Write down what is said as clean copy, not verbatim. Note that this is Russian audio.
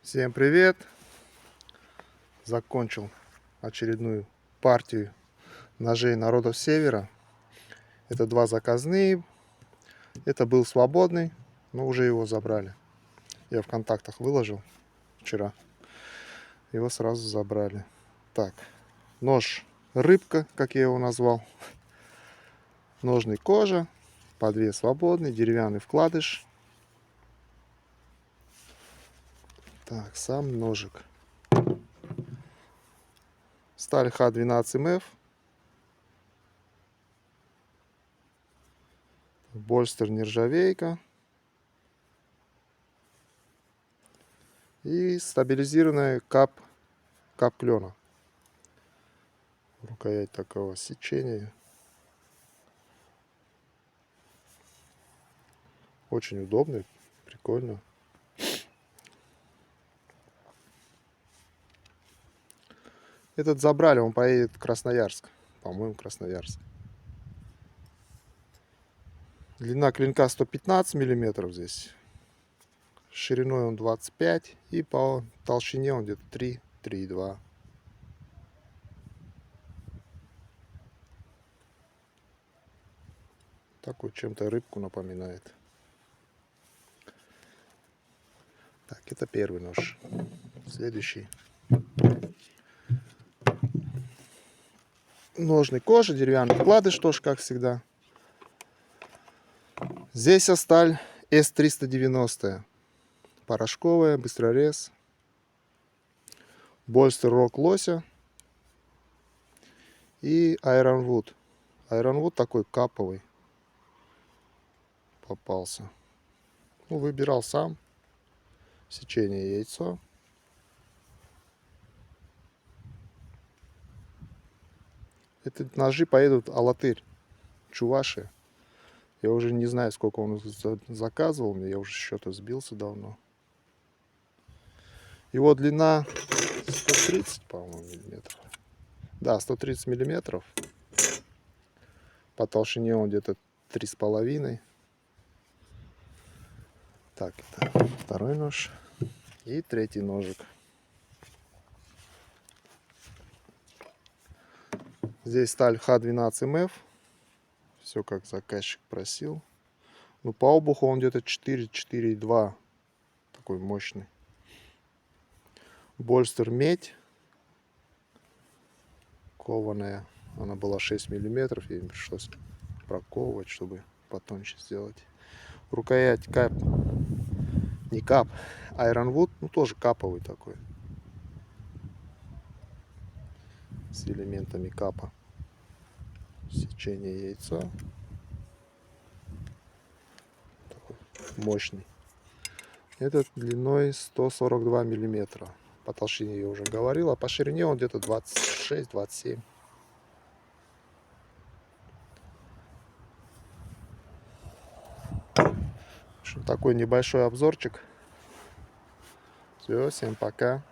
Всем привет! Закончил очередную партию ножей народов Севера. Это два заказные. Это был свободный, но уже его забрали. Я в контактах выложил вчера. Его сразу забрали. Так, нож рыбка, как я его назвал. Ножный кожа, подвес свободный, деревянный вкладыш. Так, сам ножик. Сталь Х12МФ. Больстер нержавейка. И стабилизированная кап клена. Рукоять такого сечения. Очень удобный, прикольно. Этот забрали, он поедет в Красноярск. По-моему, Красноярск. Длина клинка 115 миллиметров здесь. Шириной он 25. И по толщине он где-то 3,2. Такой чем-то рыбку напоминает. Так, это первый нож. Следующий. Ножный кожа, деревянный вкладыш тоже, как всегда. Здесь сталь С390. Порошковая, быстрорез. Больстер рог лося. И Ironwood. Ironwood такой каповый попался. Ну, выбирал сам. Сечение яйцо. Эти ножи поедут Алатырь, Чувашия. Я уже не знаю, сколько он заказывал мне. Я уже счета сбился давно. Его длина 130, по-моему, миллиметров. Да, 130 миллиметров. По толщине он где-то 3,5. Так, это второй нож. И третий ножик. Здесь сталь Х12МФ. Все как заказчик просил. Ну, по обуху он где-то 4,2. Такой мощный. Больстер медь. Кованая. Она была 6 миллиметров. Ей пришлось проковывать, чтобы потоньше сделать. Рукоять кап. Не кап. Ironwood. Ну, тоже каповый такой. С элементами капа. Сечение яйца. Такой мощный. Этот длиной 142 миллиметра. По толщине я уже говорил. А по ширине он где-то 26-27. Такой небольшой обзорчик. Все, всем пока.